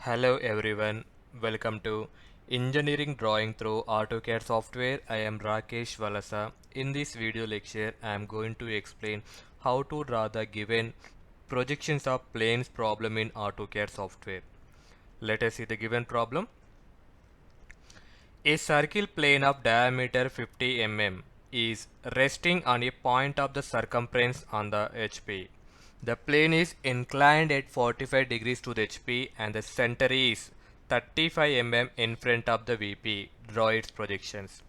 Hello everyone, welcome to Engineering Drawing through AutoCAD Software. I am Rakesh VALASA. In this video lecture, I am going to explain how to draw the given projections of planes problem in AutoCAD Software. Let us see the given problem. A circle plane of diameter 50 mm is resting on a point of the circumference on the HP. The plane is inclined at 45 degrees to the HP and the center is 35 mm in front of the VP. Draw its projections.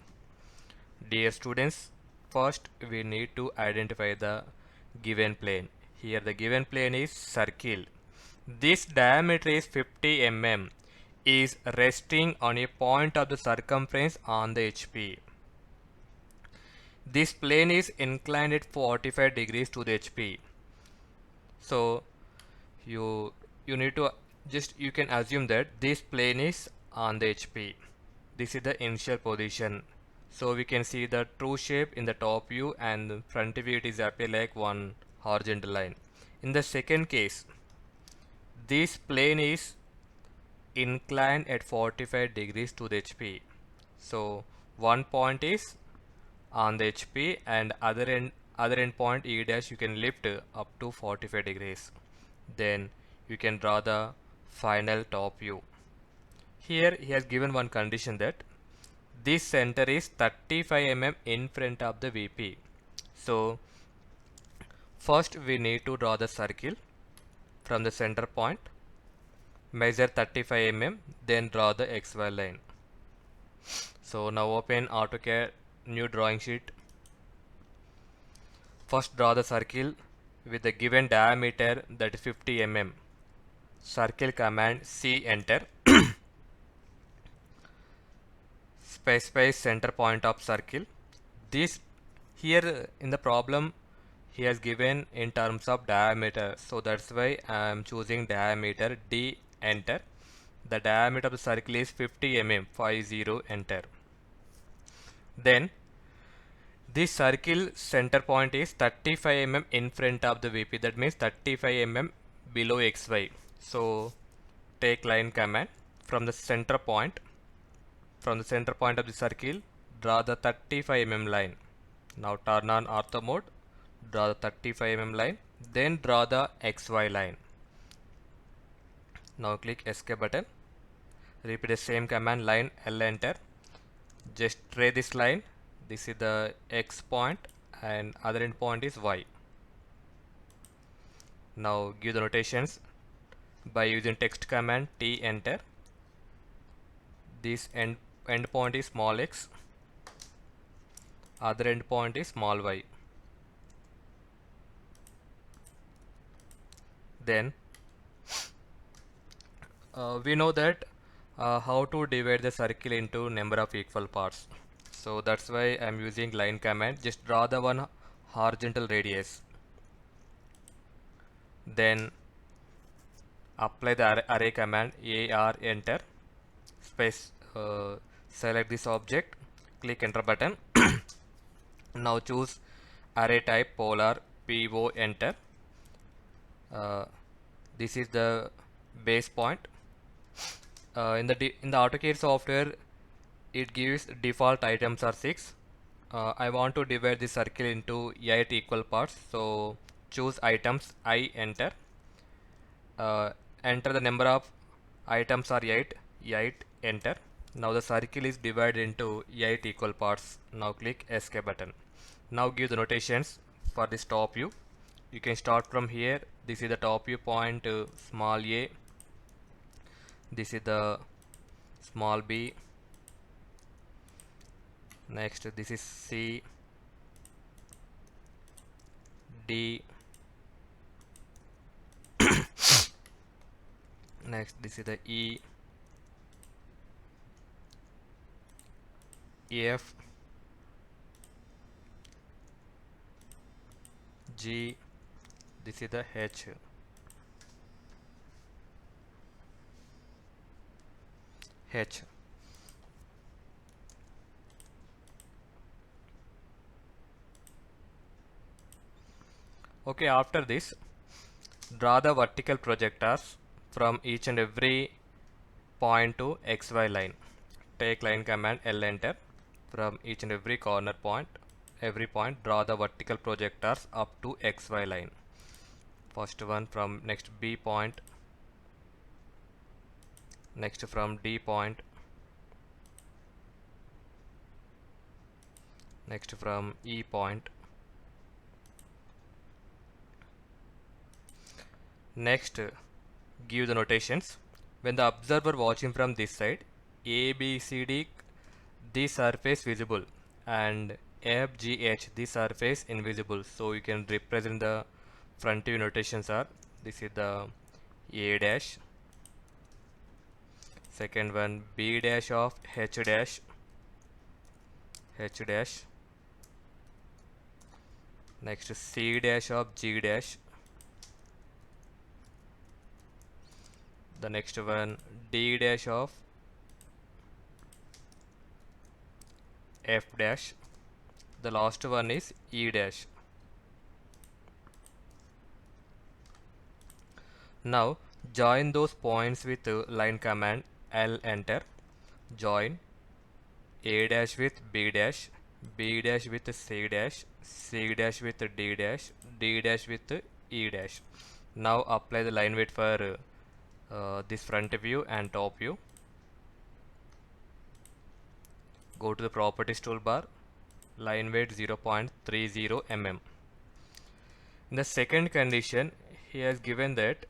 Dear students, first we need to identify the given plane. Here the given plane is circle. This diameter is 50 mm is resting on a point of the circumference on the HP. This plane is inclined at 45 degrees to the HP. So you need to you can assume that this plane is on the HP. This is the initial position. So we can see the true shape in the top view and front view it is appear like one horizontal line. In the second case, this plane is inclined at 45 degrees to the HP. So one point is on the HP and other end point E dash you can lift up to 45 degrees. Then you can draw the final top view. Here he has given one condition that this center is 35 mm in front of the VP. So first we need to draw the circle from the center point, measure 35 mm, then draw the XY line. So now open AutoCAD new drawing sheet. First draw the circle with the given diameter that is 50 mm. Circle command C enter. Specify center point of circle. This here in the problem he has given in terms of diameter, so that's why I am choosing diameter. D enter. The diameter of the circle is 50 mm. 50 enter. Then this circle center point is 35 mm in front of the VP, that means 35 mm below XY. So take line command from the center point of the circle, draw the 35 mm line. Now turn on ortho mode, draw the 35 mm line, then draw the XY line. Now click escape button, repeat the same command, line L enter. Just trace this line. This is the X point and other end point is Y. Now give the notations by using text command T enter. This end point is small x, other end point is small y. Then we know that how to divide the circle into number of equal parts. So that's why I'm using line command. Just draw the one horizontal radius. Then apply the array command AR enter. Select this object, click enter button. Now choose array type polar, PO enter. This is the base point. In the AutoCAD software it gives default items are 6. I want to divide the circle into 8 equal parts, so choose items, I enter. Enter the number of items are 8 enter. Now the circle is divided into 8 equal parts. Now click escape button. Now give the notations for this top view. You can start from here. This is the top view point, small a. This is the small b. Next this is C, D. Next this is the E, F, G. This is the H. Okay, after this draw the vertical projectors from each and every point to XY line. Take line command L enter. From each and every corner point, every point, draw the vertical projectors up to XY line. First one from next B point, next from D point, next from E point. Next, give the notations. When the observer watching from this side, A, B, C, D, the surface visible, and F, G, H, the surface invisible. So you can represent the front view notations are, this is the A dash, second one B dash of H dash, H dash, next C dash of G dash, the next one D dash of F dash, the last one is E dash. Now join those points with line command L enter. Join A dash with B dash, B dash with C dash, C dash with D dash, D dash with E dash. Now apply the line weight for this front view and top view. Go to the properties toolbar, line weight 0.30 mm. In the second condition, he has given that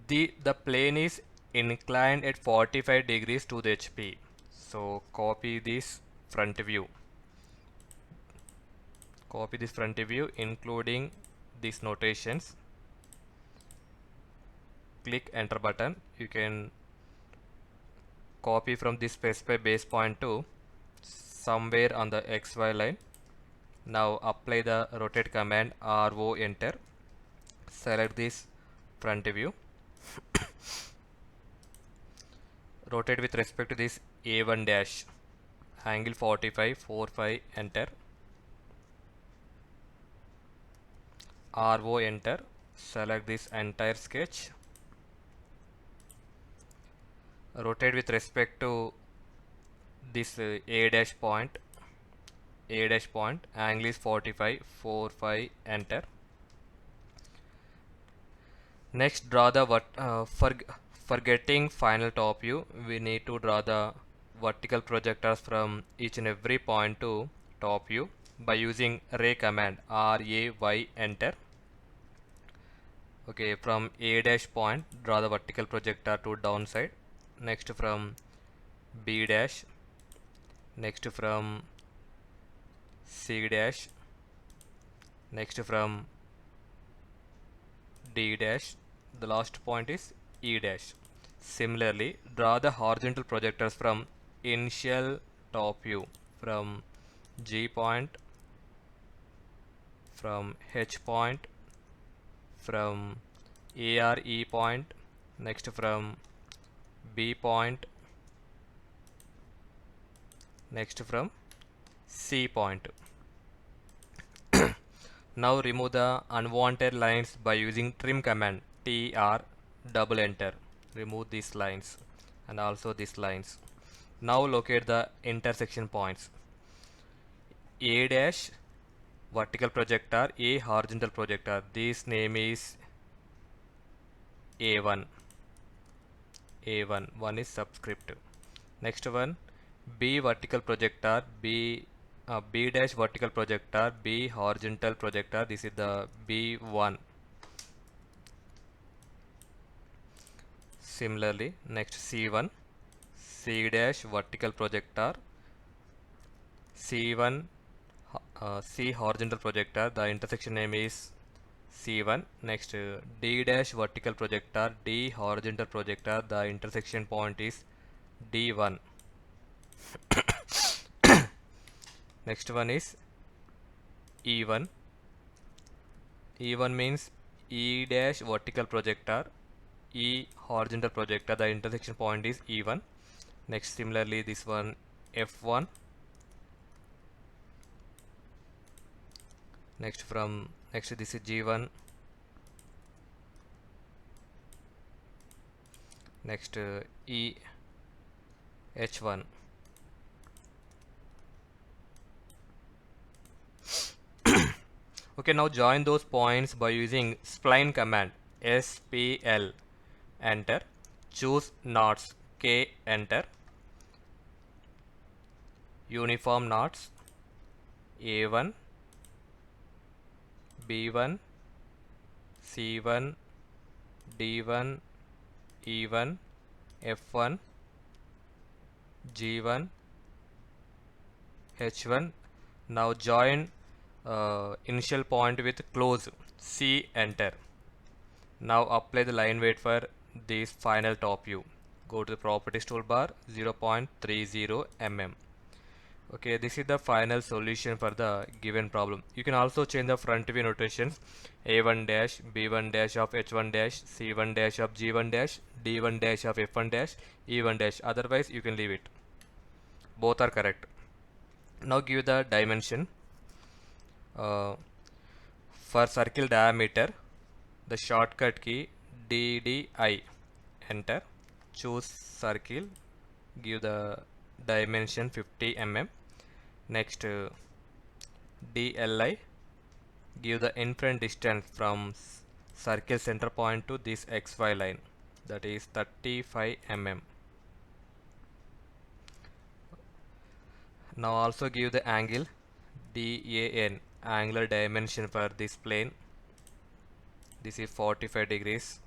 the plane is inclined at 45 degrees to the HP. So copy this front view. Copy this front view including these notations. Click enter button. You can copy from this specify base point to somewhere on the XY line. Now apply the rotate command RO enter. Select this front view. Rotate with respect to this A1 dash. Angle 45, 45 enter. RO enter. Select this entire sketch. Rotate with respect to this A dash point. A dash point. Angle is 45, 45 enter. Next, draw the for getting final top view, we need to draw the vertical projectors from each and every point to top view by using ray command RAY enter. Okay, from A dash point, draw the vertical projector to downside. Next from B dash. Next from C dash. Next from D dash. The last point is E dash. Similarly, draw the horizontal projectors from initial top view from G point, from H point, from ARE point, next from B point, next from C point. Now remove the unwanted lines by using trim command TR double enter. Remove these lines and also these lines. Now locate the intersection points. A dash vertical projector, A horizontal projector. This name is A1. A1. One is subscript. Next one B vertical projector, B dash vertical projector, B horizontal projector. This is the B1. Similarly, next C1, C dash vertical projector, C1, C horizontal projector. The intersection name is C1. Next D dash vertical projector, D horizontal projector. The intersection point is D1. Next one is E1. E1 means E dash vertical projector, E horizontal projector. The intersection point is E1. Next, similarly, this one F1. Next this is G1. Next E H1. Okay, now join those points by using spline command. SPL, enter. Choose knots, K, enter. Uniform knots, A1, B1, C1, D1, E1, F1, G1, H1. Now join initial point with close, C, enter. Now apply the line weight for this final top view. Go to the properties toolbar, 0.30 mm. Okay, this is the final solution for the given problem. You can also change the front view notations, A1 dash, B1 dash of H1 dash, C1 dash of G1 dash, D1 dash of F1 dash, E1 dash. Otherwise, you can leave it. Both are correct. Now give the dimension. For circle diameter, the shortcut key DDI, enter. Choose circle, give the dimension 50 mm. Next DLI, give the inference distance from circle center point to this XY line, that is 35 mm. Now also give the angle DAN, angular dimension for this plane. This is 45 degrees.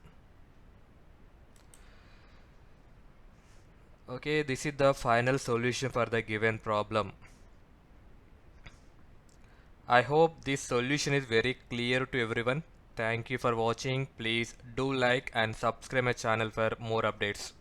Okay, this is the final solution for the given problem. I hope this solution is very clear to everyone. Thank you for watching. Please do like and subscribe my channel for more updates.